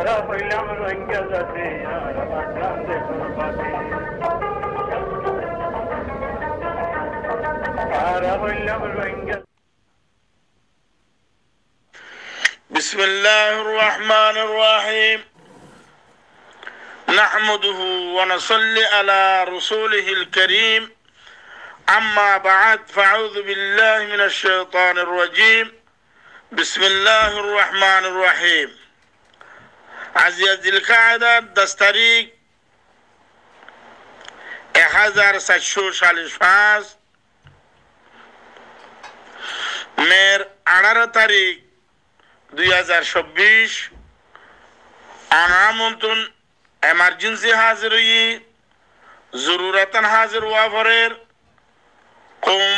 بسم الله الرحمن الرحيم نحمده ونصلي على رسوله الكريم أما بعد فأعوذ بالله من الشيطان الرجيم بسم الله الرحمن الرحيم عزيز القاعدة دستريق 1745 মের 18 তারিখ 2026 আনামন্তন এমার্জেন্সি হাজির হই জরুরতান হাজির হওয়া পরের কম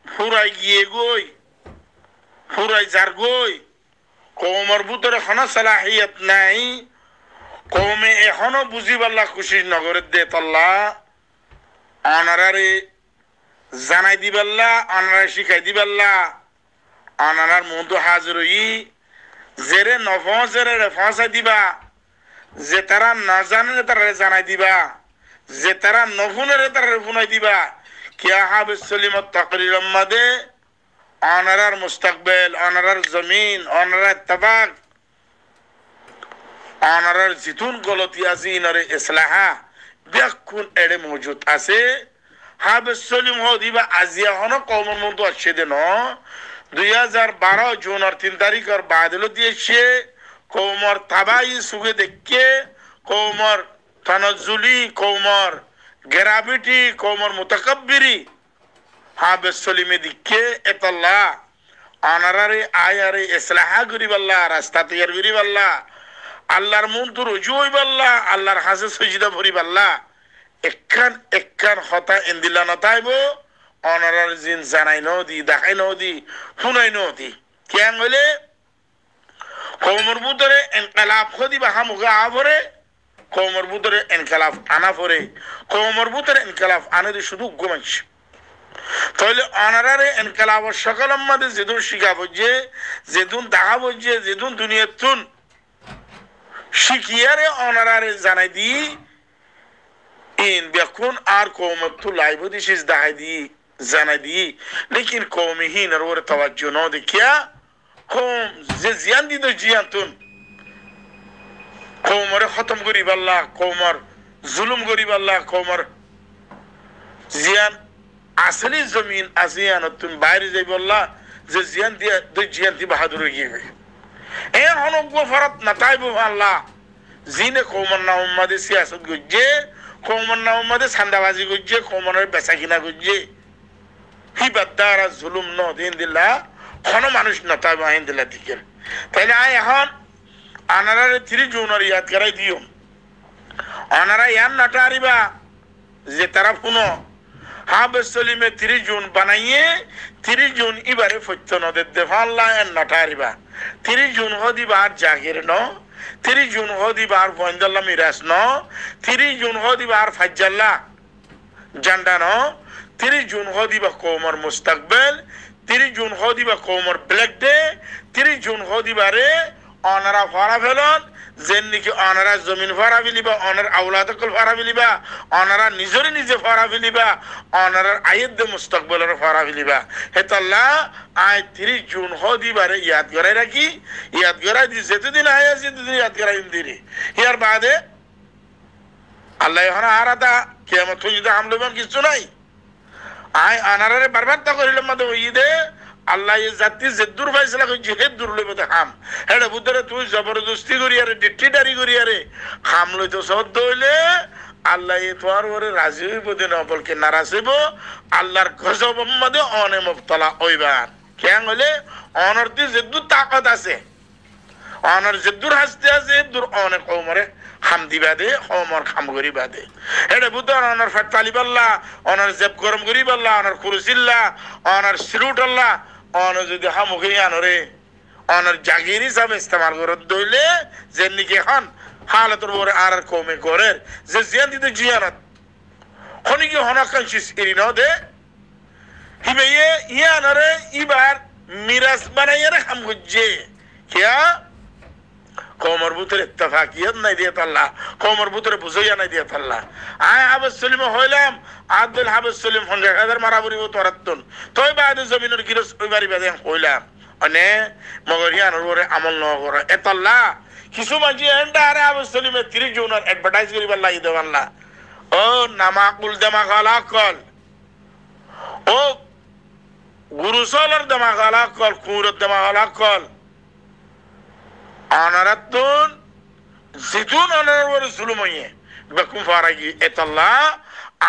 ফুরাই গিয়ে গই ফুরাই যার গই কমর ভিতরে কোনো সালাহিয়ত নাই কমে এখনো বুঝিবাল্লা খুশি নগরের দে তল্লা অনারারে জানাই দিবাল্লা অনারা শিখাই দিবাল্লা অনারার মধ্যে হাজির হই জেরে নফসেরে রেফাঁসাই দিবা যে তারা না জানে তারা জানাই দিবা যে তারা নফুনের তারা ফুনাই দিবা কিয়া হাবে সলিমত তাকরির মাদে অনারার মুস্তাকবেল অনারার জমিন অনারার তাবাক অনারার জিতুন গলতি আছে ইনারে ইসলাহা ব্যাকুন এড়ে মজুদ আছে হাবে সলিম হ দিবা আজিয়া হন কমর মধ্যে আসছে দেন 2012 জুন 3 তারিখ আর বাদল দিয়েছে কৌমর তাবাই সুগে দেখে কৌমর তানাজ্জুলি কৌমর গ্রাভিটি কৌমর মুতাকাব্বিরি হাবে সলিমে দিকে এতাল্লাহ অনারারে আয়ারে ইসলাহা গরিবাল্লাহ রাস্তা তৈয়ার গরিবাল্লাহ আল্লাহর মন্ত্র রুজু হইবাল্লাহ আল্লাহর হাজে সজিদা ভরিবাল্লাহ একখান হতা ইন্দিলা নতাইবো অনারার জিন জানাই নদি দেখাই নদি শুনাই নদি কেন হইলে কৌমর ভিতরে ইনকালাব খদি বা হামুগা আভরে কৌমর ভিতরে ইনকালাব আনা পরে কৌমর ভিতরে ইনকালাব আনে শুধু ঘুমাইছে তাহলে অনারারে ইনকালাবর সকল আমাদের যেদিন শিখা বলছে যেদিন দেখা বলছে যেদিন দুনিয়ার তুন শিখিয়ারে অনারারে জানাই দি ইন বেকুন আর কৌমত তু লাইভ দিছিস দেখাই দি জানাই দি লেকিন কৌমিহীন আর ওর তাওয়াজ্জু ন দেখিয়া কৌম যে জিয়ান দিত জিয়ান তুন কৌমরে খতম করিবাল্লাহ কৌমর জুলুম করিবাল্লাহ কৌমর জিয়ান আসলি জমিন আজিয়ান তুন বাইরে যাইবাল্লাহ যে জিয়ান দিয়া দুই জিয়ান দি বাহাদুর গিয়ে গই এ হনক গফরত নাতাইবু আল্লাহ জিনে কৌমর না উম্মাদে সিয়াসত গজ্জে কৌমর না উম্মাদে সান্দাবাজি গজ্জে কৌমরের বেচা কিনা গজ্জে হিবাদ্দারা জুলুম ন দিন দিল্লা কোনো মানুষ নতাইবু আইন দিল্লা দিকে তাইলে আয় এখন আনারারে 30 জুনের ইয়াদ করাই দিও আনারা ইয়ান নাটারিবা যে তারা পুনো হাবে সলিমে 30 জুন বানাইয়ে 30 জুন ইবারে ফত্য নদের দেফাল্লা এন নাটারিবা 30 জুন হদিবার জাগির ন 30 জুন হদিবার বন্দাল্লা মিরাজ ন 30 জুন হদিবার ফাজ্জাল্লা জান্ডা ন 30 জুন হদিবা কৌমর মুস্তাকবেল 30 জুন হদিবা কৌমর ব্ল্যাক ডে 30 জুন হদিবারে অনারা ফারা ফেলন যেন নাকি অনারা জমিন ফারা ফেলিবা অনার আউলাদকল ফারা ফেলিবা অনারা নিজরে নিজে ফারা ফেলিবা অনারার আয়েদ মুস্তাকবেলের ফারা ফেলিবা হেতাল্লাহ আয় 30 জুন হদিবারে ইয়াদ করাই রাখি ইয়াদ করাই দি যেতদিন আয়া যেতদিন ইয়াদ করাই দিরে ইয়ার বাদে আল্লাহ এখন আরাদা কিয়ামত যদি হামলবান কিছু নাই আয় অনারারে বারবার তা করিলাম মধ্যে ঈদে আল্লাহ জাতি জেদুর ফাইসলা কইছে হে দূর লইব তে হাম হেডে বুদরে তুই জবরদস্তি করিয়ারে ডিটিডারি করিয়ারে হাম লইতো সদ্দ হইলে আল্লাহ তোর ওরে রাজি হইব দেন বলকে নারাজ হইব আল্লাহর গজব মধ্যে অনে মুবতলা হইবার কেন হইলে অনরতি জেদুর তাকত আছে অনর জেদুর হাসতে আছে দূর অনেক কওমরে হাম দিবা দে কওমর খাম করিবা দে হেডে বুদর অনর ফাতালিবাল্লাহ অনর জেব গরম করিবাল্লাহ অনর কুরসিল্লা অনর সিরুটাল্লাহ অনর যদি হামুকে আনরে অনর জাগির হিসাবে ইস্তেমাল করত দইলে যেনিকে এখন হালতর ওরে আর কমে করের যে জিয়ান দিতে জিয়ানত খনিকে হনাকাংশিস এরি ন দে হিবে ইয়ানরে ইবার মিরাজ বানাইয়ারে হাম গজ্জে কিয়া কমর ভিতরে ইত্তেফাকিয়ত নাই দিয়ে তাল্লা কমর ভিতরে বুঝাইয়া নাই দিয়ে তাল্লা আয় হাবেস সলিম হইলাম আব্দুল হাবেস সলিম 100,000 মারাবরি তোরাত্তন তোই বাদে জমিনের গিরস ওই বাড়ি বাদে হইলাম মানে মগরিয়ানোর ওরে আমল ন করে এতাল্লা কিছু মাঝি এন্ডা আরে হাবেস সলিমে 30 জনের অ্যাডভার্টাইজ করিবার লাগি দেওয়াল্লা ও নামাকুল দেমাগালা কল ও গুরুসলের দেমাগালা কল কুরত দেমাগালা কল অনারাতুন জিতুন অনার ওরে জুলুময়ে বেকুম ফারাগি এতাল্লা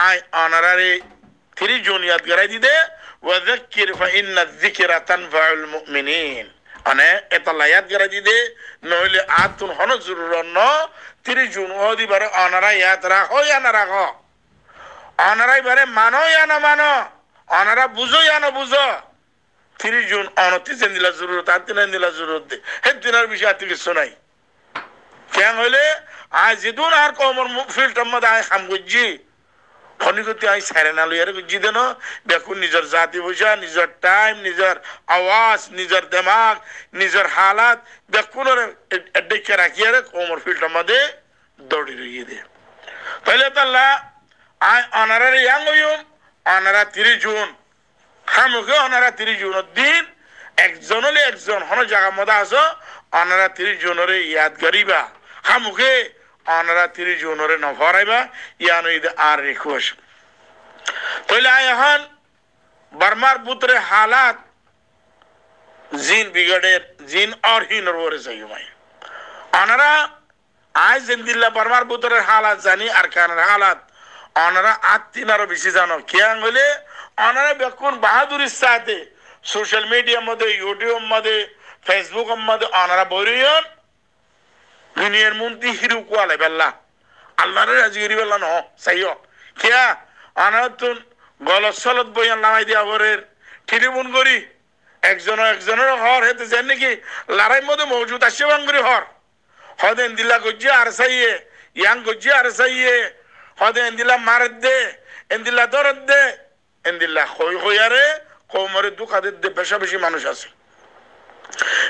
আই অনারারে 30 জন ইয়াদ করাই দিদে ওয়াযাক্কির ফাইন্না যিকরা তানফাউল মুমিনিন মানে এতাল্লা ইয়াদ করাই দিদে নইলে আতুন হন জরুরন 30 জন ওদি বারে অনারা ইয়াদ রাখো ইয়া না রাখো অনারাই বারে মানো ইয়া না মানো অনারা বুঝো ইয়া না বুঝো 30 জন অনতি যেন দিলা জরুরত আতিন দিলা জরুরত দে হে দিনার বিষয় আতি কিছু নাই কেন হইলে আজ জিদুন আর কমর ফিল্টার মধ্যে আয় খাম গুজি খনিগতি আই সারেনা লইয়ারে গুজি দেন দেখুন নিজের জাতি বুঝা নিজের টাইম নিজের আওয়াজ নিজের দিমাগ নিজের হালাত দেখুন দেখে রাখিয়ারে কমর ফিল্টার মধ্যে দৌড়ি রইয়ে দে তাহলে তাল্লা আয় অনারারে ইয়াং হইম অনারা 30 জন হামুকে অনারা 30 জনের দিন একজন হলে একজন হন জায়গা মধ্যে আসো অনারা 30 জনরে ইয়াদ করিবা হামুকে অনারা 30 জনরে নভরাইবা ইয়ানো ঈদ আর রিকোয়েস্ট তাহলে এখন বার্মার পুত্রে হালাত জিন বিগড়ের জিন আর হিনর ওরে যাইমাই অনারা আজ জিন্দিল্লা বার্মার পুত্রের হালাত জানি আর কানের হালাত অনারা আত্মিনারও বেশি জানো কেন হলে অনারা বেকুন বাহাদুরির সাথে সোশ্যাল মিডিয়ার মধ্যে ইউটিউব মধ্যে ফেসবুক মধ্যে অনারা বইরিয়ন দুনিয়ার মন্ত্রী হিরু কুয়ালে বেল্লা আল্লাহরে রাজি করি বেল্লা ন সাইও কিয়া অনারা তো গলত সলত বইয়ান নামাই দিয়া ঘরের টেলিফোন করি একজনের হর হেতে যেন নাকি লড়াই মধ্যে মজুদ আসছে বাঙ্গুরি হর হদে এন্দিলা গজ্জি আর সাইয়ে ইয়াং গজ্জি আর সাইয়ে হদে এন্দিলা মারদ দে এন্দিলা দরদ দে এন্দিলা হইয়ারে কোমরে দুঃখাদের দে বেশা বেশি মানুষ আছে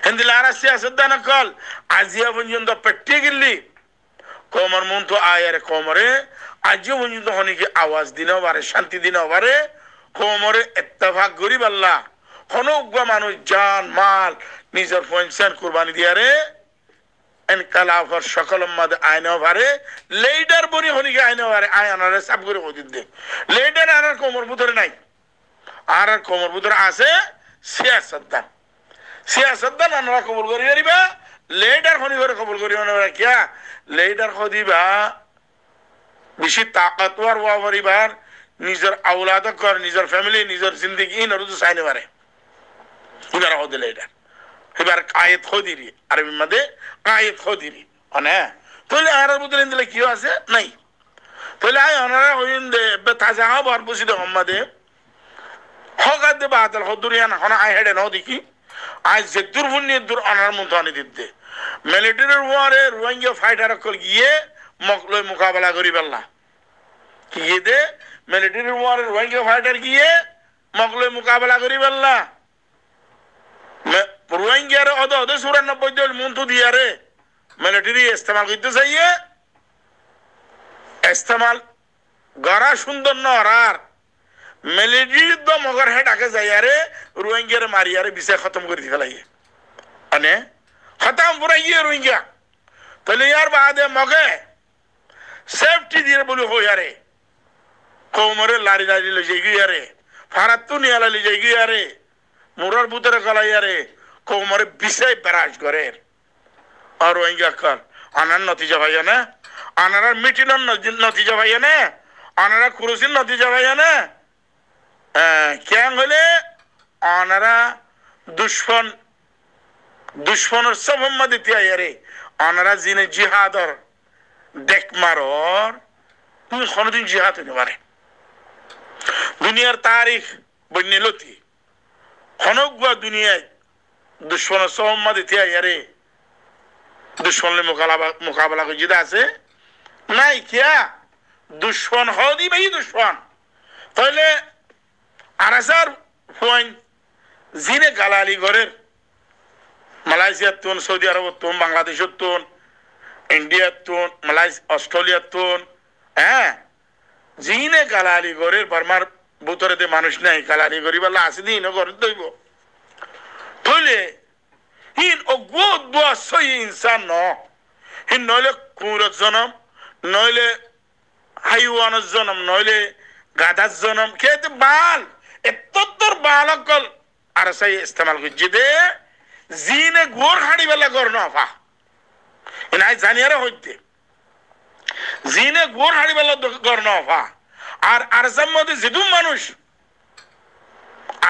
এন্দিলা আর সিয়াসত দানা কল আজিয়া পর্যন্ত পেটে গিল্লি কোমর মন তো আয়ারে কোমরে আজিয়া পর্যন্ত হনিকে আওয়াজ দিনেও পারে শান্তি দিনেও পারে কোমরে ইত্তেফাক গরিব আল্লাহ হনুকা মানুষ জান মাল নিজের পয়সা কুরবানি দিয়ারে এনকালাফর সকল মধ্যে আইনেও পারে লেডার বনি হনিকে আইনেও পারে আয়নারে সাব করে ওদিন দে লেডার আর কোমর ভিতরে নাই আর কোমর ভিতরে আছে সিয়াসত দান আমরা কবুল করি পারিবা লেডার হনি করে কবুল করি না কিয়া লেডার খদিবা বেশি তাকতওয়ার ওয়া পরিবার নিজের আওলাদ কর নিজের ফ্যামিলি নিজের জিন্দেগি নরুজ সাইনে পারে ইনারা হদে লেডার এবার কায়েত খদিরি আরবি মধ্যে কায়েত খদিরি মানে তাহলে আর ভিতরে দিলে কি আছে নাই তাহলে আই ওনারা হইন দে তাজা হবার বসি দে সম্মাদে হগাদ দে বাদল হদুরিয়ান হনা আই হেডে ন দেখি আজ যে দুর্বুন্নি দূর অনার মতো আনি দিতে মিলিটারির ওয়ারে রোহিঙ্গা ফাইটার কল গিয়ে মকলই মোকাবেলা করি পারলা কি দে মিলিটারির ওয়ারে রোহিঙ্গা ফাইটার গিয়ে মকলই মোকাবেলা করি পারলা রোহিঙ্গার অদ 94 দল মন্তু দিয়ারে মিলিটারি ইস্তেমাল করতে চাইয়ে ইস্তেমাল গড়া সুন্দর নরার মিলিটারি তো মগর হেড আগে যাইয়ারে রোহিঙ্গারে মারিয়ারে বিষয় খতম করে ফেলাইয়ে মানে খতম পুরা গিয়ে রোহিঙ্গা তাহলে ইয়ার বাদে মগে সেফটি দিয়ে বলে হইয়ারে কোমরে লারি লারি লে যাই গিয়ারে ফারাত্তু নিয়ালা লে যাই গিয়ারে মুরার ভিতরে গলাইয়ারে কোমরে বিষয় ব্রাশ করে আর রোহিঙ্গা কর আনার নতিজা ভাইয়া না আনারা মিটিনের নতিজা ভাইয়া না আনারা কুরুসির নতিজা ভাইয়া না কেন হলে আনারা দুশ্মনের সব দিতে আয়ারে আনারা জিনে জিহাদর ডেক মারর তুমি কোনদিন জিহাদ হইতে পারে দুনিয়ার তারিখ বন্যলতি হনগুয়া দুনিয়ায় দুশ্মনের সব দিতে আয়ারে দুশ্মনের মোকাবেলা করে জিদা আছে নাই কিয়া দুশ্মন হদি ভাই দুশ্মন তাহলে আরাসার পয়েন্ট জিনে গালালি ঘরের মালয়েশিয়ার তুন সৌদি আরব তুন বাংলাদেশের তুন ইন্ডিয়া তুন অস্ট্রেলিয়া তুন হ্যাঁ জিনে কালালি করে বর্মার ভিতরে যে মানুষ নাই কালালি করি বলা আসি দিন করে দইব তইলে হিন অগো দোয়া সই ইনসান ন হিন নইলে কুরত জনম নইলে হাইওয়ানের জনম নইলে গাধার জনম খেতে বাল এতর বালকল আর সাই ইস্তেমাল করছি দে জিনে গোর হাঁড়ি বেলা গর নফা এনাই জানিয়ারে হইতে জিনে গোর হাঁড়ি বেলা গর নফা আর আরসার মধ্যে যেদুম মানুষ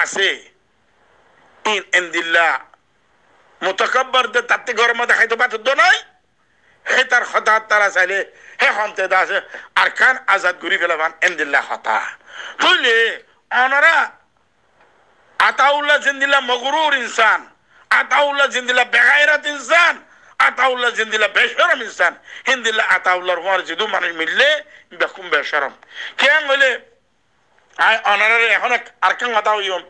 আছে ইন ইনদিল্লাহ মুতাকাব্বার দে তাতে ঘরের মধ্যে খাইতে পারত নাই হে তার হতা তারা চাইলে হে হন্তে দাসে আর খান আজাদ ঘুরি ফেলাবান ইনদিল্লাহ হতা বুঝলে অনারা আতাউল্লাহ জিন্দিল্লাহ মগরুর ইনসান আতাউল্লাহ জিন্দিল্লাহ বেগায়রাত ইনসান আতাউল্লাহ জিন্দিল্লাহ বেশরম ইনসান হিন্দিল্লাহ আতাউল্লাহর হওয়ার যেদু মানুষ মিললে বেকুম বেশরম কেন বলে আয় অনারারে এখন আর কেন আতাউ ইয়ম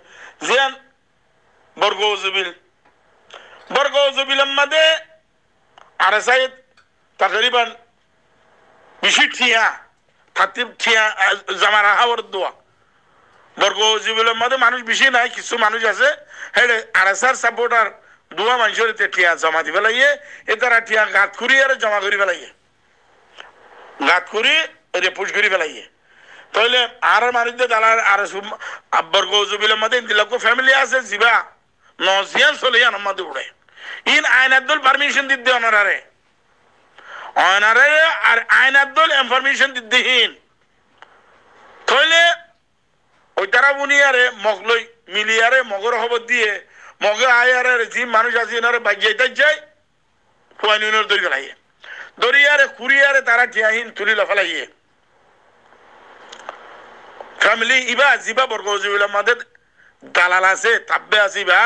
জিয়ান বর্গজবিল মধ্যে আর সাইদ তকরিবান বিশি ঠিয়া থার্টি ঠিয়া জামার হাওয়ার দোয়া বর্গজবিলের মধ্যে মানুষ বেশি নাই কিছু মানুষ আছে হেডে আরএসআর সাপোর্টার দুয়া মানুষের ঠিয়া জমা দিবে লাগিয়ে এ তারা ঠিয়া গাত করি আর জমা করি ফেলাইয়ে গাত করি রেপুস করি ফেলাইয়ে তাহলে আর মানুষদের দালার আর বর্গজবিলের মধ্যে ইন্দিলাকো ফ্যামিলি আছে জিবা নজিয়ান চলে আমাদের উড়ে ইন আইনাদুল পারমিশন দিতে অনারে আর আইনাদুল ইনফরমেশন দিতেহীন তাহলে ওই তারা বুনিয়ারে মগলই মিলিয়ারে মগর খবর দিয়ে মগে আয়ারে যে মানুষ আছে এনারে বাগিয়ে যায় ফুয়ানিনের দড়ি ফেলাইয়ে দড়িয়ারে কুরিয়ারে তারা টিয়াহীন তুলি লফেলাইয়ে ফ্যামিলি ইবা জিবা বর্গজবিলের মধ্যে দালাল আছে তাব্বে আছে ইবা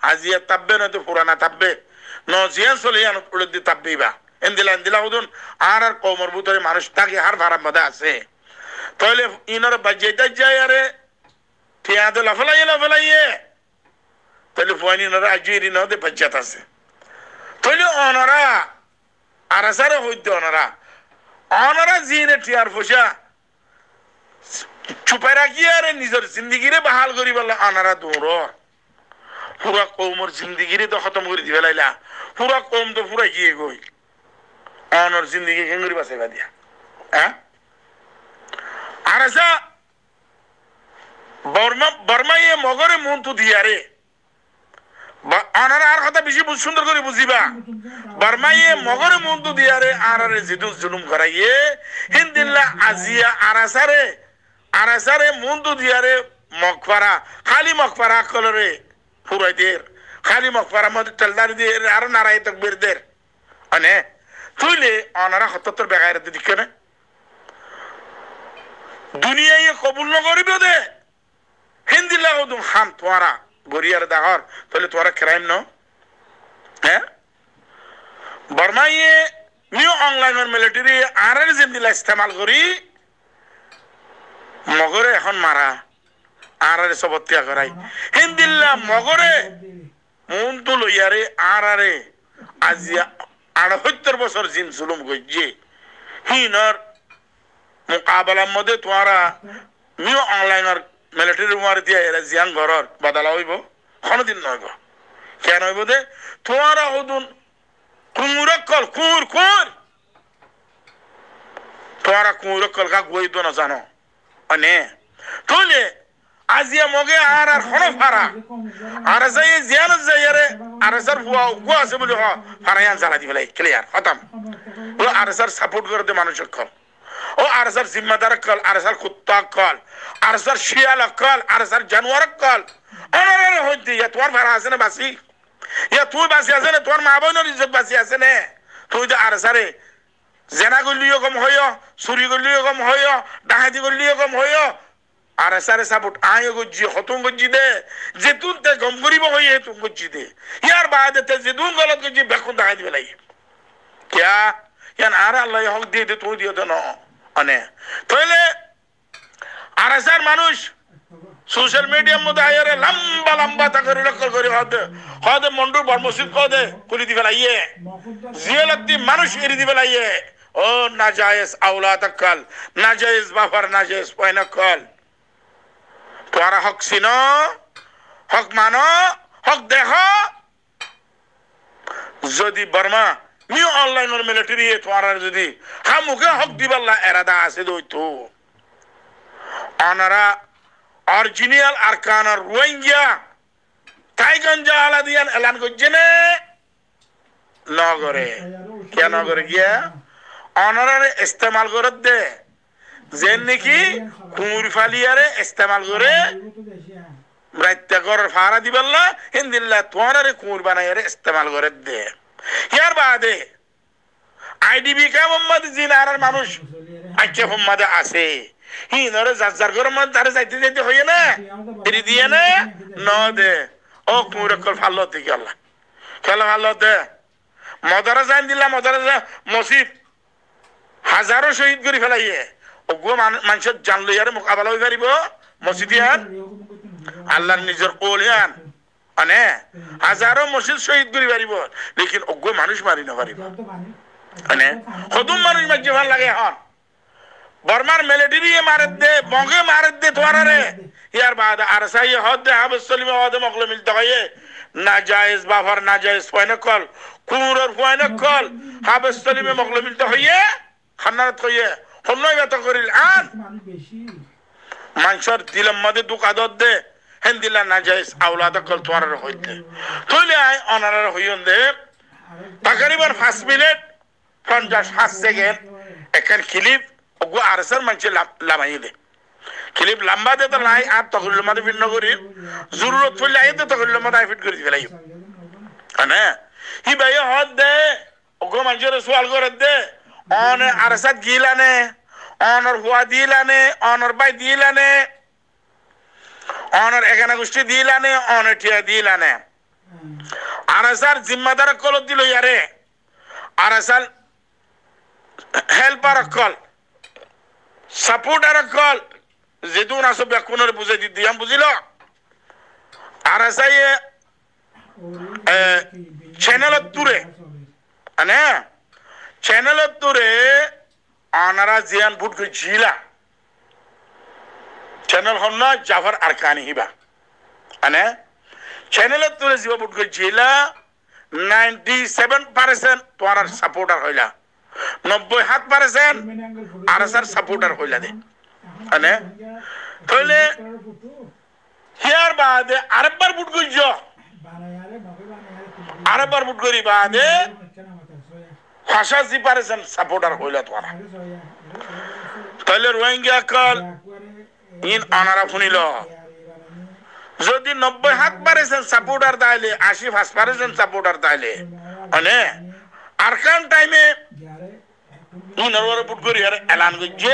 আজিয়া তাব্বে নয়তো পুরানা তাব্বে নজিয়া চলে উড়ে তাব্বে ইবা এন্দিলা হুদুন আর কৌমর ভিতরে মানুষ তাকে হার ভাড়ার মধ্যে আছে তাহলে ইনার বাজিয়ে যায় আরে ঠিয়াতে লাফেলাইয়ে তাহলে ফুয়ানিনারা আজিয়ে নদে বাজ্জাত আছে তাহলে অনারা আরাসারে হইতে অনারা জিনে ঠিয়ার ফসা চুপাই রাখি আরে নিজের জিন্দিগিরে বাহাল করি বললে আনারা দৌড় পুরা কৌমর জিন্দিগিরে তো খতম করে দিবে লাইলা পুরা কৌম তো পুরা গিয়ে গই অনর জিন্দিগি কেঙ্গুরি বাঁচাইবা দিয়া হ্যাঁ আর আসা বর্মাইয়ে মগরে মন তো দিয়ারে আনারা আর কথা বেশি সুন্দর করে বুঝিবা বর্মাইয়ে মগরে মন তো দিয়ারে আনারে জিদু জুলুম করাইয়ে হিন্দিল্লা আজিয়া আরাসারে মুন্ডু দিয়ারে মকফারা খালি মকফারা কলরে ফুরাইদের খালি মকফারা মধ্যে তেলদারি দিয়ে আরো নারাই তকবীরদের অনে তুইলে অনারা হত্তর বেগায়ের দিকে না দুনিয়ায় কবুল নকরিব দে হিন্দি লাগো তুমি খান তোমারা গরিয়ার দাহর তাহলে তোমারা ক্রাইম ন হ্যাঁ বর্মাইয়ে নিউ অনলাইনের মিলিটারি আর জিন্দিলা ইস্তেমাল করি মগরে এখন মারা আর সবত্যাগ করাই হিন্দিল্লা মগরে মন তো লইয়ারে আরে আজিয়া 78 বছর জিন জুলুম গজ্জে হিনর মুকাবালার মধ্যে তোমরা নিউ অনলাইনের মিলিটারি মার দিয়া এরা জিয়ান ঘরর বদলা হইব কোনদিন নইব কেন হইব দে তোমরা হদুন কুমুরকল কুর তোমরা কুমুরকল কা গই তো না জানো অনে তোলে আজিয়া মগে আর খনো ফারা আর যাই জিয়ান যাইরে আর স্যার গো আছে বলি হ ফারায়ান চালা দিবেলাই ক্লিয়ার খতম ও আর স্যার সাপোর্ট করে দে মানুষ কল ও আর স্যার জিম্মাদার কল আর স্যার কুত্তা কল আর স্যার শিয়াল কল আর স্যার জানোয়ার কল অনরে হইতে ইয়া তোর ফারা আছে না বাসি ইয়া তুই বাসি আছে না তোর মা বোনের ইজ্জত বাসি আছে না তুই যে আর স্যারে জেনা গলিও কম হইও চুরি গলিও কম হইও ডাকাতি গলিও কম হইও আর সারে সাপোর্ট আয় গজ্জি হতম গজ্জি দে যেতুন তে গম করিব হইয়ে তুম গজ্জি দে ইয়ার বাদে তে যেতুন গলত গজ্জি বেকুন ডাকাই দিবে লাই কিয়া ইয়ান আর আল্লাহ হক দিয়ে দে তুই দিও তো ন অনে তাহলে আর সার মানুষ সোশ্যাল মিডিয়ার মধ্যে আয়ারে লম্বা লম্বা তাকে লক্ষ্য করে হদে মন্ডুর বর মসজিদ কদে কুলি দিবে লাইয়ে জিয়ালতি মানুষ এরি দিবে লাইয়ে ও নাজায়েজ আওলাদ কল নাজায়েজ বাফার নাজায়েজ পয়না কল তোরা হক সিনো হক মানো হক দেখো যদি বর্মা নিউ অনলাইন আর মিলিটারি তোরা যদি হামুকে হক দিবাল্লা এরাদা আছে দইতো অনারা অরিজিনাল আরকান রোহিঙ্গা টাইগঞ্জা আলাদিয়ান এলান করছে না নগরে কে নগরে গিয়া অনারারে ইস্তেমাল করে দে যে নাকি কুমুর ফালিয়ারে ইস্তেমাল করে রাইত্যা করার ফারা দিবাল্লা হিন্দিল্লা তোরারে কুমুর বানাইয়ারে ইস্তেমাল করে দে ইয়ার বাদে আইডিবি কা মোহাম্মদ জিনারার মানুষ আচ্ছা মোহাম্মদ আছে হিনরে যার ঘরের মধ্যে তারে যাইতে যাইতে হইয়ে না এরি দিয়ে না ন দে ও কুমুর কল ফাল্লো থেকে আল্লাহ খেলা ফাল্লো দে মদারা জান দিলাম মদারা মসজিদ হাজারো শহীদ করে ফেলাইয়ে ওগো মানুষের জান লইয়ারে মোকাবেলা হয়ে পারিব মসজিদিয়ান আল্লাহর নিজের কোলিয়ান মানে হাজারো মসজিদ শহীদ করে পারিব লেকিন ওগো মানুষ মারি না পারিব মানে কদম মানুষ মাঝে ভাল লাগে হন বর্মার মিলিটারি মারে দে বঙ্গে মারে দে তোরারে ইয়ার বাদ আর সাই হদ দে হাবস সলিমে হদ মকলে মিলতে হয় নাজায়েজ বাফার নাজায়েজ পয়না কল কুমুরর পয়না কল হাবস সলিমে মকলে মিলতে হইয়ে খান্নাত হইয়ে হন্নই ব্যত করিল আর মানুষের দিলাম মধ্যে দুঃখ আদত দে হেন্দিলা নাজায়েজ আওলাদ কল তোরার হইতে তুইলে আয় অনারার হইয়ন দে তাকরিবান 5 মিনিট 57 সেকেন্ড এখান ক্লিপ ওগো আরসার মানুষে লামাই দে ক্লিপ লম্বা দে তো নাই আর তকরিল মধ্যে ভিন্ন করি জরুরত হইলে আইতে তকরিল মধ্যে ফিট করে দিবে লাইব মানে হি ভাই হদ দে ওগো মানুষের সওয়াল করে দে অন আরসাত গিলানে অনর হুয়া দিলানে অনর বাই দিলানে অনর এখানে গোষ্ঠী দিলানে অনর টিয়া দিলানে আরসার জিম্মাদার কল দিল ইয়ারে আরসাল হেল্পার কল সাপোর্টার কল যেদুন আসো ব্যাকুনের বুঝাই দিয়াম বুঝিল আর আসাইয়ে চ্যানেলত তুরে মানে চ্যানেলত তুরে আনারা জিয়ান ফুট করে ঝিলা চ্যানেল হন না জাফর আরকানি হিবা মানে চ্যানেলত তুরে জিবা ফুট করে ঝিলা 97% তোমার সাপোর্টার হইলা 97% আরসার সাপোর্টার হইলা দে মানে তাহলে হিয়ার বাদে আরেকবার বুট কইছ আরেকবার বুট করি বাদে 85% সাপোর্টার হইলা তোমার তাহলে রোহিঙ্গা কল ইন আনারা শুনিল যদি 97% সাপোর্টার তাইলে 85% সাপোর্টার তাইলে মানে আরকান টাইমে ইনর বুট করি আর এলান করছে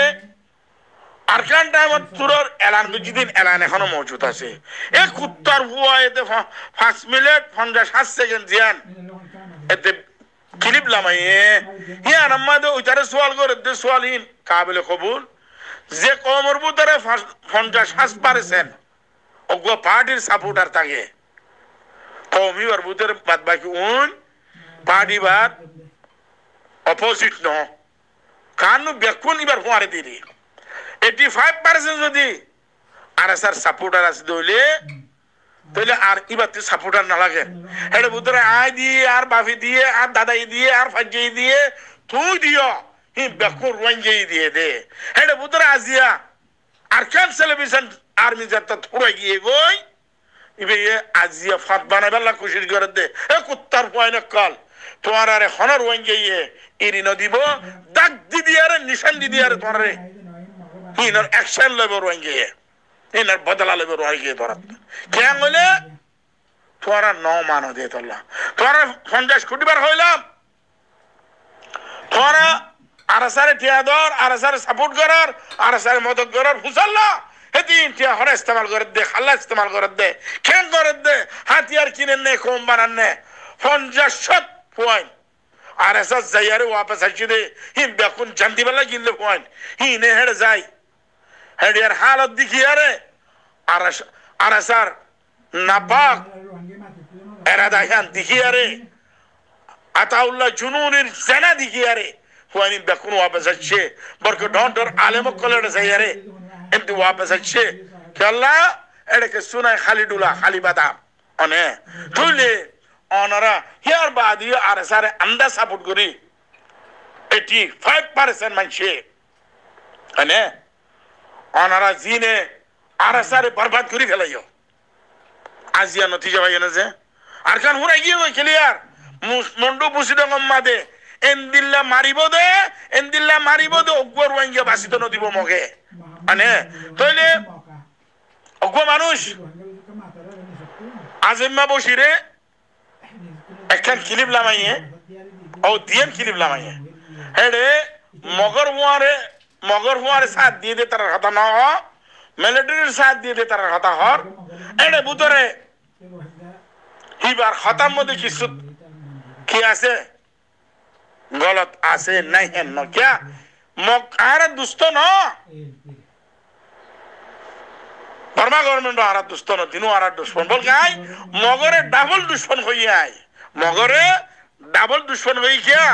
আরকান টাইমত তুরর এলান করছি দিন এলান এখনো মজুদ আছে এক উত্তর হুয়া এতে 5 মিনিট 57 সেকেন্ড জিয়ান এতে ক্লিপ লামাইয়ে হিয়ান আমাদের ওইটারে সওয়াল করে দে সওয়ালহীন কাবিলে কবুল যে কমর বুতরে 50% ওগো পার্টির সাপোর্টার থাকে কমি বার বুতরে বাদ বাকি উন পার্টি বার অপোজিট ন কানু বেকুন এবার হুয়ারে দিলি 85% যদি আরএসআর সাপোর্টার আছে দইলে তাহলে আর ইবাতে সাপোর্টার না লাগে হেডে বুতরে আই দিয়ে আর বাফি দিয়ে আর দাদাই দিয়ে আর ফাজ্জি দিয়ে তুই দিও হি বেকুন রঞ্জি দিয়ে দে হেডে বুতরে আজিয়া আর কেন সেলিব্রেশন আর্মি যাত্রা থুড়ে গিয়ে গই ইবে আজিয়া ফাত বানাইবার কোশিশ করে দে এ কুত্তার পয়না কল তোমার আরে হনর রঞ্জি ইরি ন দিব দাগ দি দিয়ারে নিশান দি দিয়ারে তোমারে ইনার অ্যাকশন লেবে রঞ্জি ইনার বদলা লেবে রঞ্জি ধরা কেন হইলে তোরা ন মানো দে তোলা তোরা 50 কোটি বার হইলাম তোরা আরসারে টিয়াদর আরসারে সাপোর্ট করার আরসারে মদত করার ফুসাল্লা হেতি টিয়া হরে ইস্তেমাল করে দে খাল্লা ইস্তেমাল করে দে কেন করে দে হাতিয়ার কিনে নে কম বানান নে 50 পয়েন্ট আরএসএস যাইয়ারে ওয়াপস আসি দে হিম বেকুন জান্তি বেলা কিনলে পয়েন্ট হি নে হেড যাই হেড ইয়ার হালত দেখিয়ারে আরাসার নাপাক এরাদাহান দিখিয়ারে আতাউল্লাহ জুনুনের জানা দিখিয়ারে হুয়ানি বেকুন ওয়াপস আসছে বরক ডন্টর আলেম কলের যাইয়ারে এমতি ওয়াপস আসছে আল্লাহ এটাকে সুনাই খালিদুল্লাহ খালি বাদাম অনে তুইলে অনারা হিয়ার বাদি আরাসারে আন্দা সাপোর্ট করি 85% মানুষে অনে অনারা জিনে আরাসারে বরবাদ করে ফেলাইও আজিয়া নতিজা ভাই না যে আর কান হুরাই গিয়ে ওই ক্লিয়ার মন্ডু বুসিদং মাদে এন্দিল্লা মারিব দে অগর ওয়াঙ্গিয়া বাসিত নদিব মগে মানে তইলে অগ মানুষ আজিম্মা বসিরে একখান ক্লিপ লামাইয়ে ও দিয়েন ক্লিপ লামাইয়ে হেডে মগর হুয়ারে সাথ দিয়ে দে তার কথা না মিলিটারির সাথ দিয়ে দে তার কথা হর এডে বুতরে হিবার খতার মধ্যে কিছু কি আছে গলত আছে নাই হেন ন ক্যা মক আর দুষ্ট ন বর্মা গভর্নমেন্ট আর দুষ্ট ন দিনু আর দুশ্মন বল গাই মগরে ডাবল দুশ্মন হই আই মগরে ডাবল দুশ্মন হই কিয়া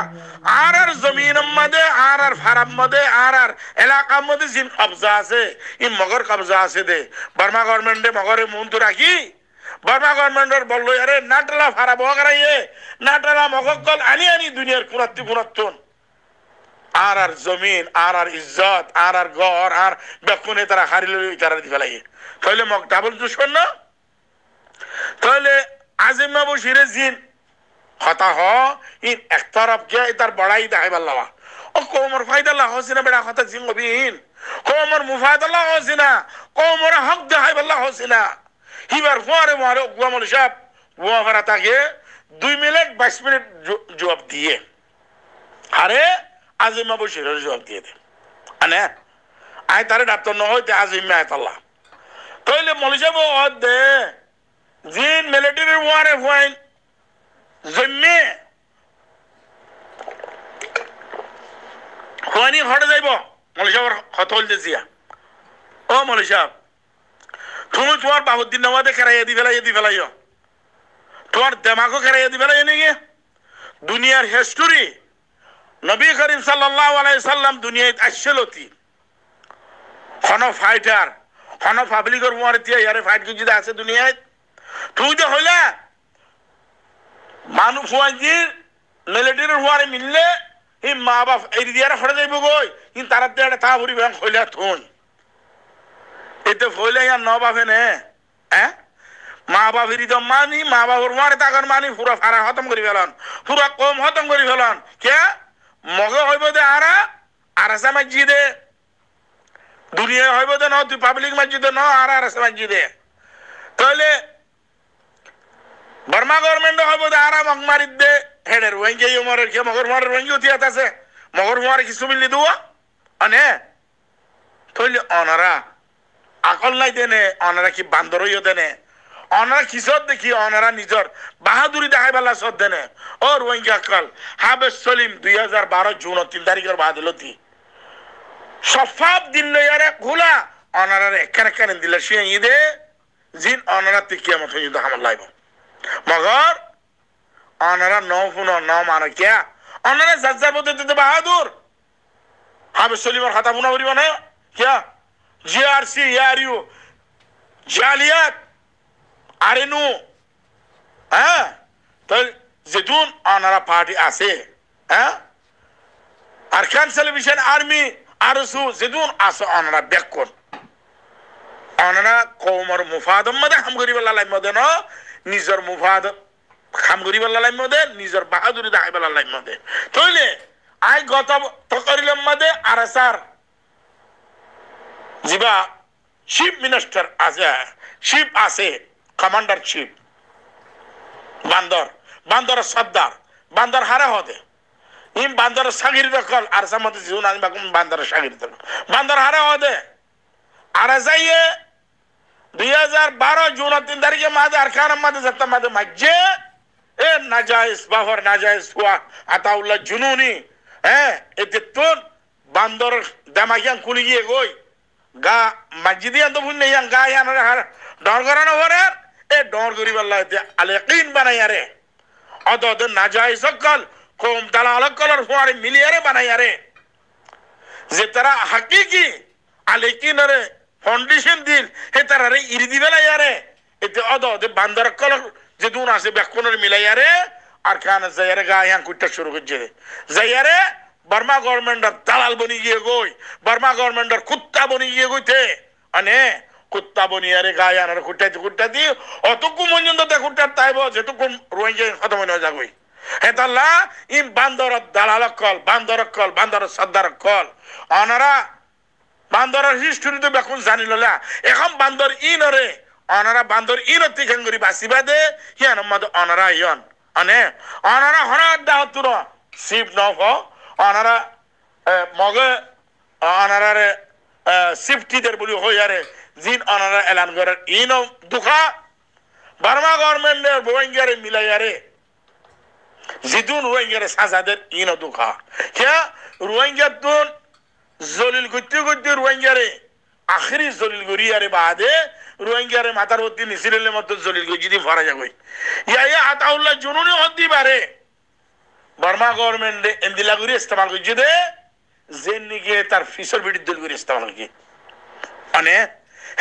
আর জমিন মধ্যে আর ফারাম মধ্যে আর এলাকা মধ্যে জিন কবজা আছে ই মগর কবজা আছে দে বর্মা গভর্নমেন্টে মগরে মুন্তু রাখি বর্মা গভর্নমেন্টর বললো আরে নাটলা ফারা বগরাইয়ে নাটলা মগকল আনি দুনিয়ার কুনাত্তুন আর জমিন আর ইজ্জত আর গড় আর বেকুনে তারা হারিল তারা দি ফেলাইয়ে তাহলে মগ ডাবল দুশ্মন না তাহলে আজিমা বসিরে জিন হতা হ ইন এক তরফ গিয়া তার বড়াই দেখাই পাল্লাবা ও কোমর ফায়দাল্লাহ হসিনা বেড়া কথা জিঙ্গবিহীন কোমর মুফায়দাল্লাহ হসিনা কোমর হক দেখাই পাল্লাহ হসিনা হিবার ফুয়ারে মারে গুয়ামল সাহেব গুয়া ভাড়া তাকে 2 মিনিট 22 মিনিট জবাব দিয়ে আরে আজিমা বসিরের জবাব দিয়ে দে আনে আয় তারে ডাক্তার ন হইতে আজিমা আয়তাল্লাহ তাইলে মলিসাব অদ দে জিন মিলিটারির ওয়ারে ফুয়াইন জন্মে হুয়ানি ঘরে যাইব মলিসাবর কথা হইতে জিয়া ও মলিসাব তুমি তোমার বাহুদ্দিন নামাজে কেরাইয়া দি ফেলাইও তোমার দেমাগও কেরাইয়া দি ফেলাই নাকি দুনিয়ার হিস্টোরি নবী করিম সাল্লাল্লাহু আলাইহি সাল্লাম দুনিয়ায় আসছিলতি কোন ফাইটার কোন পাবলিকের মুয়ারে তিয়া ইয়ারে ফাইট কি যদি আছে দুনিয়ায় তুই তো হইলা মানুষ ফুয়াজি মিলিটারির মুয়ারে মিললে ই মা বাপ এই দিয়ারে ফড়ে যাইব গই ইন তারা দেড় তা ভরি ব্যাং হইলা থুন এতে ফইলে আর ন বাপে নে হ্যাঁ মা বাপেরই তো মানি মা বাবার মারে তাকর মানি পুরা ফারা খতম করি ফেলন পুরা কম খতম করি ফেলন কে মগে হইব দে আরাসা মসজিদে দুনিয়া হইব দে ন তুই পাবলিক মসজিদে ন আরাসা মসজিদে তাহলে বর্মা গভর্নমেন্ট হইব দে মগ মারি দে হেডের ওয়েঙ্গে মরের কে মগর মারের ওয়েঙ্গে উঠিয়াত আছে মগর মারে কিছু মিললি দেওয়া অনে তাহলে অনারা আকল নাই দেনে অনারা কি বান্দর হইও দেনে অনারা কিসত দেখি অনারা নিজর বাহাদুরি দেখাই বেলা সদ দেনে ও রোহিঙ্গা আকল হাবেস সলিম 2012 জুন 3 তারিখের বাদলতি সফাব দিন লইয়ারে খোলা অনারার একখানে দিলে সে ঈদে জিন অনারা কিয়ামত হইতো হামল লাইব মগর অনারা নফুন ন মানে কিয়া অনারা জাজ্জার মধ্যে দিতে বাহাদুর হাবেস সলিমের খাতা মুনা করিব না কিয়া GRC ইয়ারিও জালিয়াত আরেনু হ্যাঁ তো যেতুন অনারা পার্টি আছে হ্যাঁ আরকান টেলিভিশন আর্মি আরসু যেতুন আছে অনারা বেকর অনারা কওমর মুফাদম মধ্যে হাম করি বল্লাই মধ্যে ন নিজর মুফাদ হাম করি বল্লাই মধ্যে নিজর বাহাদুরি দেখাই বল্লাই মধ্যে তইলে আই গত তকরিলম মধ্যে আরসার জিবা চিফ মিনিস্টার আছে চিফ আছে কমান্ডার চিফ বান্দর সর্দার বান্দর হারা হতে ইম বান্দর সাগির দখল আর সামতে জীবন আনি বাকুম বান্দর সাগির দখল বান্দর হারা হতে আর যাইয়ে 2012 জুন 3 তারিখে মাদে আরকান মাদে জাতা মাদে মাজ্জে এ নাজায়েজ বাহর নাজায়েজ হুয়া আতাউল্লাহ জুনুনি হ্যাঁ এতে তো বান্দর দামাগিয়ান কুলি গিয়ে গই গা মসজিদে আনতো ভুল নেই গা ইয়ানোর ডর করানো পরে এ ডর করি বললা আলেকিন বানাই আরে অত নাজাই সকল কম দালাল কলর ফুয়ারে মিলিয়ারে বানাই আরে যে তারা হাকিকি আলেকিনরে ফাউন্ডেশন দিল হে তারারে ইরিদি বেলাই আরে এতে অত বান্দর কলর যে দুন আছে বেকনের মিলাই আরে আর খান যাইয়ারে গা ইয়ান কুটটা শুরু করছে যাইয়ারে বার্মা গভর্নমেন্টের দালাল বনি গিয়ে গই বার্মা গভর্নমেন্টের কুত্তা বনি গিয়ে গইতে আনে কুত্তা বনিয়ারে গায়ে আনার কুট্টাতি অতকু পর্যন্ত দেখ কুট্টার তাইব যেটুকু রোহিঙ্গা খতম হয়ে যাবই হেতাল্লা ইম বান্দর দালাল কল বান্দর সর্দার কল অনারা বান্দরের হিস্ট্রি তো বেকুন জানি ললা এখন বান্দর ইনরে অনারা বান্দর ইনত থেকে করি বাসিবা দে হিয়ান মদ অনারা ইয়ন আনে অনারা হনার দাহতুর শিব নফ অনারা মগে অনারারে সিফটিদের বলি হইয়ারে জিন অনারা এলান করার ইন দুঃখা বার্মা গভর্নমেন্টের রোহিঙ্গারে মিলাইয়ারে জিদুন রোহিঙ্গারে সাজাদের ইন দুঃখা কে রোহিঙ্গার তুন জলিল করতে রোহিঙ্গারে আখরি জলিল গরিয়ারে বাদে রোহিঙ্গারে মাথার ভর্তি নিসিলের মতো জলিল গই যদি ভরা যাবই ইয়া আতাউল্লাহ জুনুনি হদ্দি পারে বার্মা গভর্নমেন্টে এন্দিলা করে ইস্তেমাল করছে দে জেন নিকে তার ফিসর বিড়ি দল করে ইস্তেমাল কি মানে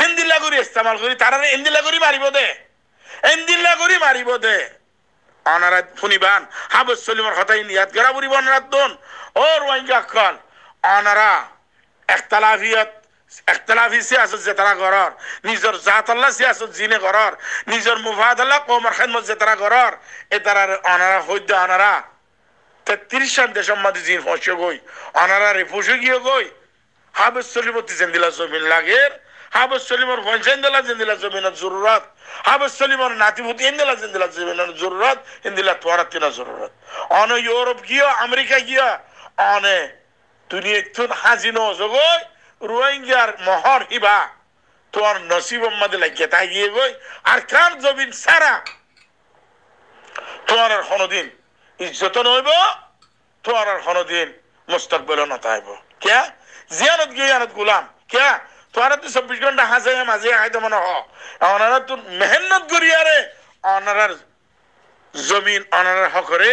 এন্দিলা করে ইস্তেমাল করি তারা এন্দিলা করে মারিব দে অনারা ফুনিবান হাবস সলিমর হতাই নিয়াত গরা বুড়ি বনরাত দন ও রোহিঙ্গা কল অনারা একতলাফি সিয়াসত যে তারা গরর নিজের জাতাল্লাহ সিয়াসত জিনে গরর নিজের মুফাদাল্লাহ কওমর খেদমত যে তারা গরর এ তারা অনারা হইদ অনারা 33 দেশের মধ্যে জিন ফসে গই অনারা রিফুজি গিয়ে গই হাবস সলিমতি জেন্দিলা জমিন লাগের হাবস সলিমর ফঞ্চেন্দিলা জেন্দিলা জমিনের জরুরত হাবস সলিমর নাতিভূতি ইন্দিলা জেন্দিলা জমিনের জরুরত ইন্দিলা তোয়ারাতিনা জরুরত অন ইউরোপ গিয়া আমেরিকা গিয়া অনে দুনিয়া তুন হাজিনো জগই রোহিঙ্গার মহর হিবা তোর নসিব মধ্যে লাগিয়ে তাই গিয়ে গই আর কার জমিন সারা তোমার আর কোনদিন ইজ্জত নইব তোমার আর কোনদিন মুস্তাকবিল নতাইব কে জিয়ারত গিয়ারত গোলাম কে তোরা তো 24 ঘন্টা হাজে মাঝে আইতো মনে হ ওনারা তো মেহনত করিয়ারে ওনারার জমিন ওনারার হকরে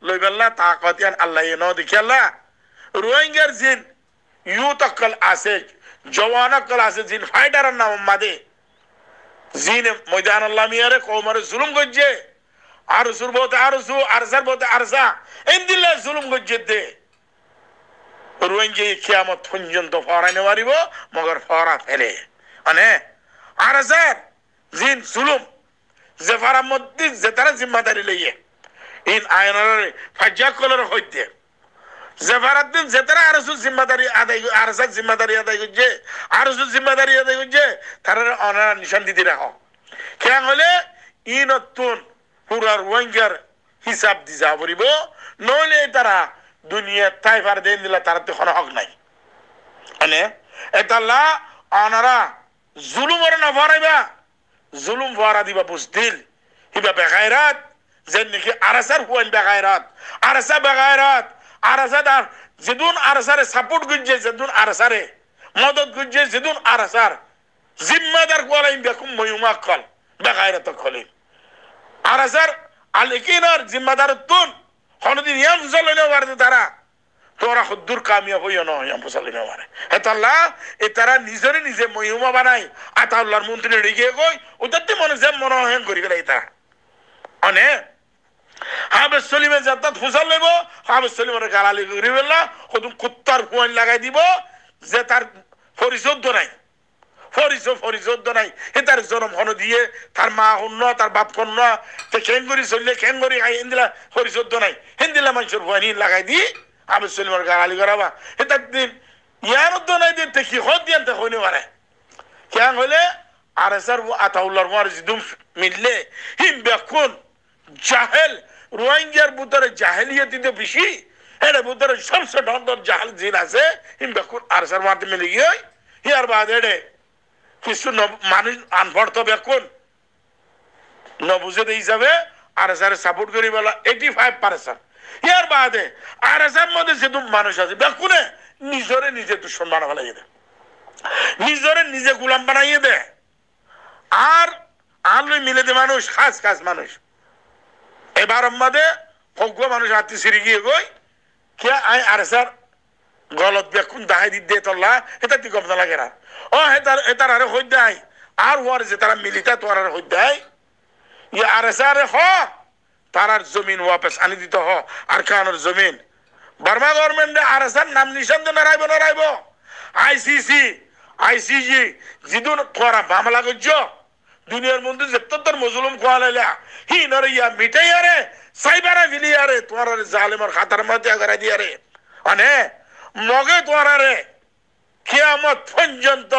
লইবেল্লা তাকাতিয়ান আল্লাহ ন দেখিয়াল্লা রোহিঙ্গার জিন ইউথ অকল আছে জওয়ান অকল আছে জিন ফাইটারের নাম মাদে জিন ময়দান আল্লাহ মিয়ারে কওমারে জুলুম করছে আরসুর বলতে আরসু আরসার বলতে আরসা ইন্দিল্লাহ জুলুম করছে দে রোহিঙ্গা কিয়ামত পর্যন্ত ফরাইনে পারিব মগর ফরা ফেলে মানে আরসার জিন জুলুম জেফারা মধ্যে যে তারা জিম্মাদারি লইয়ে ইন আয়নার ফাজ্জা কলর হইতে জেফারাদ্দিন যে তারা আরসুর জিম্মাদারি আদায় আরসার জিম্মাদারি আদায় করছে আরসুর জিম্মাদারি আদায় করছে তারা অনারা নিশান দিতে রাখো কেন হলে ই নতুন পুরা রোহিঙ্গার হিসাব দি যা পড়িব নইলে তারা দুনিয়া তাইফার দেন দিলা তারা তো কোনো হক নাই মানে এতাল্লা অনারা জুলুমর না ভরাইবা জুলুম ভরা দিবা বুঝদিল হিবা বেগায়রাত যেন নাকি আরসার হুয়াইন বেগায়রাত আরসা বেগায়রাত আরসাদার যেদুন আরসারে সাপোর্ট গুজে যেদুন আরসারে মদত গুজে যেদুন আরসার জিম্মাদার কোয়ালাইন বেকুম ময়ুমা কল বেগায়রাত কলিম আরসার আলেকিনার জিম্মাদার তুন কোনদিন ইয়াম ফুসালিনে পারে তারা তোরা হদ্দুর কামিয়াব হইও না ইয়াম ফুসালিনে পারে হেতাল্লা এ তারা নিজরে নিজে মহিমা বানাই আতাউল্লাহর মন্ত্রী রেগে কই ওটাতে মনে যে মনোহন করি গেলে এটা অনে হাবেস সলিমে যাত্রা ফুসাল লইব হাবেস সলিমের গালালি করি বেলা কদম কুত্তার ফুয়াইন লাগাই দিব যে তার পরিশোধ নাই পরিশোধ নাই হে তার জনম হন দিয়ে তার মা হন্য তার বাপ কন্য তে খেঙ্গুরি চললে খেঙ্গুরি খাই হিন্দিলা পরিশোধ নাই হিন্দিলা মানুষের ভয়ানি লাগাই দি আবেদ সলিমের গালালি করাবা হে তার দিন ইয়ার নাই দিন তে কি হদ দিয়ান তে হইনি পারে কেন হইলে আর এসার আতাউল্লাহর মার জিদুম মিললে হিম বেকুন জাহেল রোহিঙ্গার ভিতরে জাহেলিয়ত দিতে বেশি এর ভিতরে সবচেয়ে ডর জাহেল জিন আছে হিম বেকুন আর এসার মারতে মিলে গিয়ে ইয়ার বাদ এডে কিছু মানুষ আনপড় তো বেকুন নবুঝে হিসাবে আর এসারে সাপোর্ট করি বলা 85% ইয়ার বাদে আর এসার মধ্যে যেহেতু মানুষ আছে বেকুনে নিজরে নিজে দুশ্মন বানা ফেলাই দেয় নিজরে নিজে গোলাম বানাইয়ে দে আর আনলই মিলে দে মানুষ খাস খাস মানুষ এবার আমাদে হগ্য মানুষ হাতি সিঁড়ি গিয়ে গই কে আই আর স্যার গলত বেকুন দাহাই দি দে তোলা এটা তুই কমতা লাগে না ও হেতার আরে হই দেয় আর ওয়ার যে তারা মিলিতা তোর আর হই দেয় ইয়ে আর স্যার হ তারার জমিন ওয়াপস আনি দিত হ আর খানোর জমিন বার্মা গভর্নমেন্টে আর স্যার নাম নিশান দে নারাইব আইসিজি জিদুন তোরা মামলা করছ দুনিয়ার মধ্যে যেতর মজলুম খোয়ালাইলা হি নরে ইয়া মিটাই আরে সাইবারা ভিলি আরে তোমার জালেমর খাতার মধ্যে আগারা দি আরে মানে মগে তোমার আরে কিয়ামত পর্যন্ত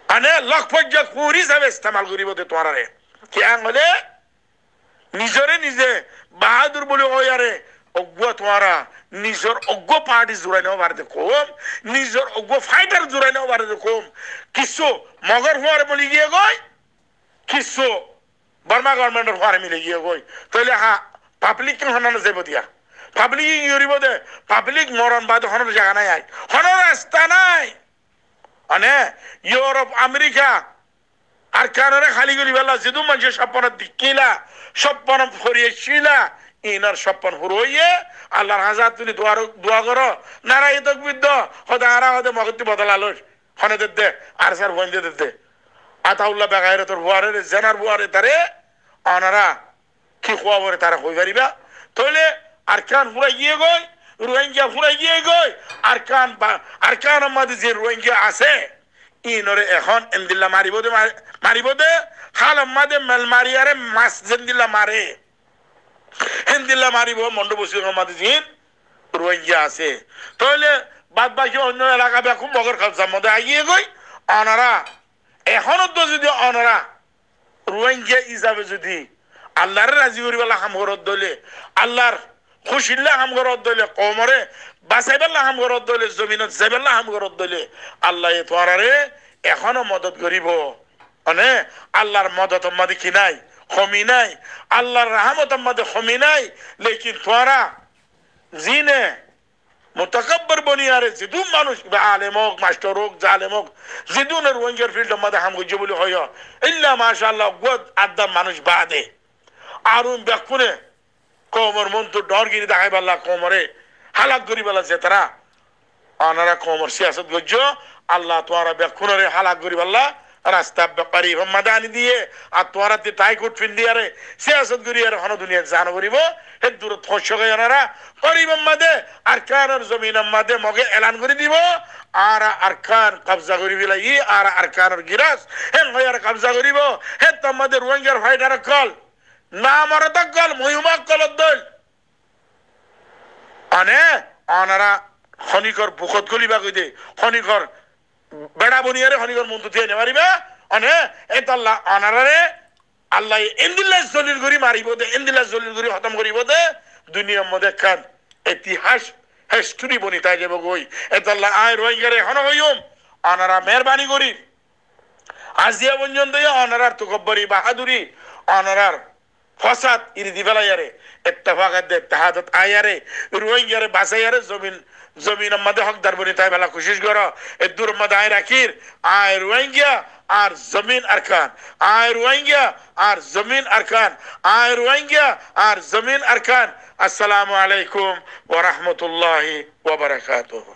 মানে লক্ষ পর্যন্ত পুরি হিসাবে ইস্তেমাল করিব দে তোমার আরে কিয়া হলে নিজরে নিজে বাহাদুর বলে ওই আরে অজ্ঞ তোমারা নিজের অজ্ঞ পার্টি জোড়াই নেওয়া পারে কম নিজের অজ্ঞ ফাইটার জোড়াই নেওয়া পারে কম কিছু মগর হওয়ার বলি গিয়ে গই কিছু বার্মা গভর্নমেন্টের হওয়ারে মিলে গিয়ে গই তাহলে পাবলিক হনানো যাব দিয়া পাবলিক ইউরিব দে পাবলিক মরণ বাদ হনার জায়গা নাই আই হনার রাস্তা নাই মানে ইউরোপ আমেরিকা আর কানারে খালি করি বেলা যেদু মানুষের স্বপ্নের দিকিলা স্বপ্ন ফরিয়েছিলা ইনার স্বপ্ন হুরইয়ে আল্লাহর হাজার তুমি দোয়া করো নারাই তকবিদ্দ হদে আরা হদে মগতি বদলালো হনে দে আর স্যার বন্ধে দে আতাউল্লাহ বেগাইরে তোর বুয়ারে জেনার বুয়ারে তারে অনারা কি খোয়া বলে তারা কই পারিবা তাহলে আর কান ফুরাই গিয়ে গই রোহিঙ্গা ফুরাই গিয়ে গই আর কান আমাদের যে রোহিঙ্গা আছে ইনরে এখন এন্দিল্লা মারিব দে হাল আমাদের মেল মারিয়ারে মাস জেন্দিল্লা মারে হেন্দিল্লা মারিব মন্ড বসি আমাদের জিন রোহিঙ্গা আছে তাহলে বাদ বাকি অন্য এলাকা বেকুম মগর খালসার মধ্যে আগিয়ে গই অনারা এখনো তো যদি অনারা রোহিঙ্গা হিসাবে যদি আল্লাহরে রাজি করিবেলা হাম ঘরত দলে আল্লাহর খুশিল্লা হাম ঘরত দলে কমরে বাঁচাইবেলা হাম ঘরত দলে জমিনত যাইবেলা হাম ঘরত দলে আল্লাহ তোয়ারে এখনো মদত করিব মানে আল্লাহর মদত আমাদের কি নাই কমি নাই আল্লাহর রহমত আমাদের কমি নাই লেকিন তোরা জিনে মুতাকাব্বির বনিয়ারে জিদু মানুষ আলেম হোক মাস্টার হোক জালেম হোক জিদুনের রোহিঙ্গার ফিল্ড আমাদের হাম গজ্জে বলে হয় ইল্লা মাশাআল্লাহ গদ আদা মানুষ বাদে আরুন বেকুনে কোমর মন তো ডরগিরি দেখাই বাল্লা কোমরে হালাত করি বালা যে তারা আনারা কোমর সিয়াসত গজ্জ আল্লাহ তোরা বেকুনরে হালাত করি বাল্লা রাস্তা ব্যাপারী মাদানি দিয়ে আর তোরা তাই কুট ফিন দিয়ে সিয়াসত করি আর হন দুনিয়া জানো করিব হে দূর ফসকে জানারা করিব মাদে আর কানের জমিন মাদে মগে এলান করে দিব আর আরকান কবজা করিব লাই আর আরকানের গিরাস হে নয়ার কবজা করিব হে তোমাদের রোহিঙ্গার ফাইটার কল না মরত কল মহিমা কল দল আনে আনারা খনিকর বুকত গলিবা কই দে খনিকর বেড়া বনিয়ারে খনিকর মন্তু দিয়ে নেবারিবা আনে এতাল্লাহ আনারারে আল্লাহ ইন্দিল্লাহ জলিল করি মারিব দে ইন্দিল্লাহ জলিল করি খতম করিব দে দুনিয়ার মধ্যে খান ইতিহাস হিস্টরি বনি তাই যাব গই এতাল্লাহ আয় রোহিঙ্গারে এখন হইম আনারা মেহরবানি করি আজিয়া বঞ্জন দে আনারার তকব্বরি বাহাদুরি আনারার ফসাদ ইরি দিবেলায়ারে ইত্তেফাকাত দে ইত্তেহাদাত আয়ারে রোহিঙ্গারে বাঁচাইয়ারে জমিন আমাদের হকদার বনি তাই বেলা কোশিশ করো এ দূর মধ্যে আয় রাখির আয় রোহিঙ্গা আর জমিন আরকান আয় রোহিঙ্গা আর জমিন আরকান আয় রোহিঙ্গা আর জমিন আরকান আসসালামু আলাইকুম ওয়া রাহমাতুল্লাহি ওয়া বারাকাতুহু